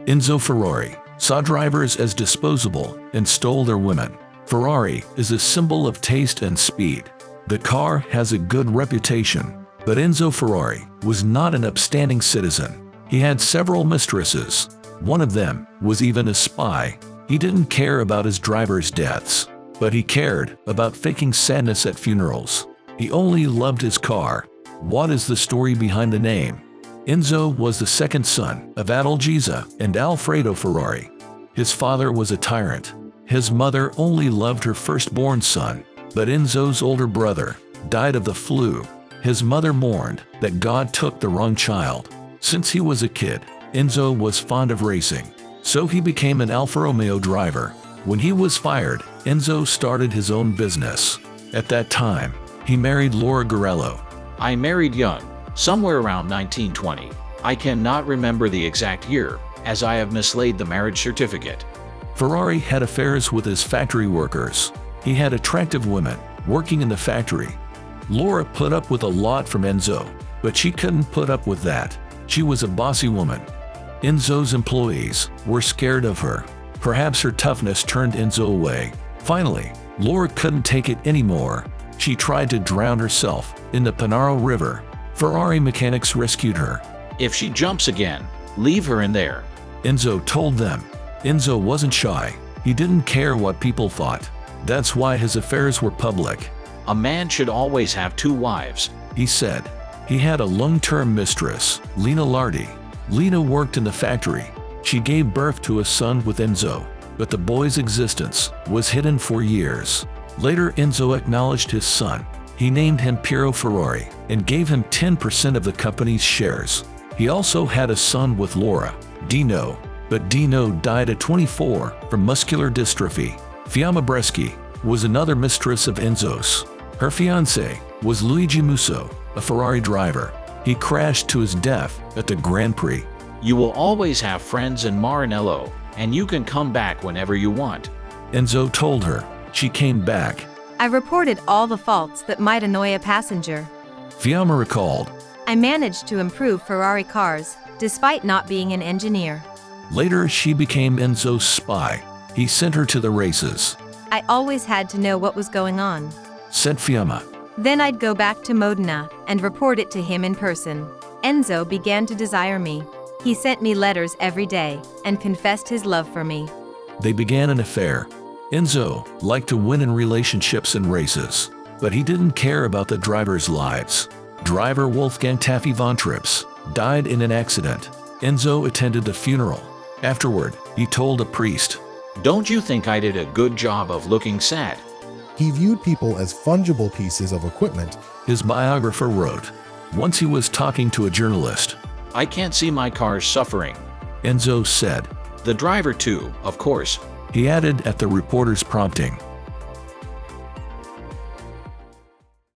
Enzo Ferrari saw drivers as disposable and stole their women. Ferrari is a symbol of taste and speed. The car has a good reputation, but Enzo Ferrari was not an upstanding citizen. He had several mistresses. One of them was even a spy. He didn't care about his drivers' deaths, but he cared about faking sadness at funerals. He only loved his car. What is the story behind the name? Enzo was the second son of Adalgisa and Alfredo Ferrari. His father was a tyrant. His mother only loved her firstborn son, but Enzo's older brother died of the flu. His mother mourned that God took the wrong child. Since he was a kid, Enzo was fond of racing, so he became an Alfa Romeo driver. When he was fired, Enzo started his own business. At that time, he married Laura Garello. I married young, somewhere around 1920. I cannot remember the exact year, as I have mislaid the marriage certificate. Ferrari had affairs with his factory workers. He had attractive women working in the factory. Laura put up with a lot from Enzo, but she couldn't put up with that. She was a bossy woman. Enzo's employees were scared of her. Perhaps her toughness turned Enzo away. Finally, Laura couldn't take it anymore. She tried to drown herself in the Panaro River. Ferrari mechanics rescued her. If she jumps again, leave her in there. Enzo told them. Enzo wasn't shy. He didn't care what people thought. That's why his affairs were public. A man should always have 2 wives, he said. He had a long-term mistress, Lena Lardi. Lena worked in the factory. She gave birth to a son with Enzo, but the boy's existence was hidden for years. Later, Enzo acknowledged his son. He named him Piero Ferrari and gave him 10% of the company's shares. He also had a son with Laura, Dino, but Dino died at 24 from muscular dystrophy. Fiamma Breschi was another mistress of Enzo's. Her fiancé was Luigi Musso, a Ferrari driver. He crashed to his death at the Grand Prix. You will always have friends in Maranello, and you can come back whenever you want. Enzo told her. She came back. I reported all the faults that might annoy a passenger. Fiamma recalled. I managed to improve Ferrari cars, despite not being an engineer. Later, she became Enzo's spy. He sent her to the races. I always had to know what was going on, said Fiamma. Then I'd go back to Modena and report it to him in person. Enzo began to desire me. He sent me letters every day and confessed his love for me. They began an affair. Enzo liked to win in relationships and races, but he didn't care about the drivers' lives. Driver Wolfgang Taffy von Trips died in an accident. Enzo attended the funeral. Afterward, he told a priest, Don't you think I did a good job of looking sad? He viewed people as fungible pieces of equipment. His biographer wrote. Once he was talking to a journalist. I can't see my cars suffering. Enzo said. The driver too, of course. He added at the reporter's prompting.